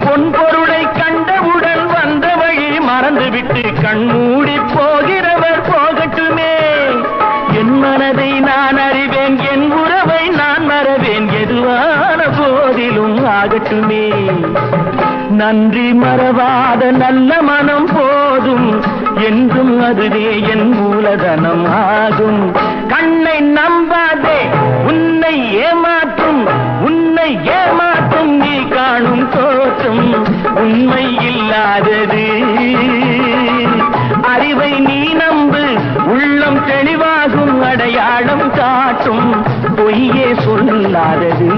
பொன்பொருளை கண்டவுடன் வந்த வழி மறந்துவிட்டு கண்மூடி போகிறவர் போகட்டுமே. என் மனதை நான் அறிவேன், என் உறவை நான் மறவேன், எதுவான போதிலும் ஆகட்டுமே. நன்றி மறவாத நல்ல மனம் போதும், என்றும் அதுவே என் மூலதனம் ஆகும். கண்ணை நம்பாதே, உன்னை ஏமாற்றும், உன்னை ஏமாற்றும் நீ காணும் தோற்றம் உண்மை இல்லாதது. அறிவை நீ நம்பு, உள்ளம் தெளிவாகும், அடையாளம் காட்டும் பொய்யே சொல்லாதது.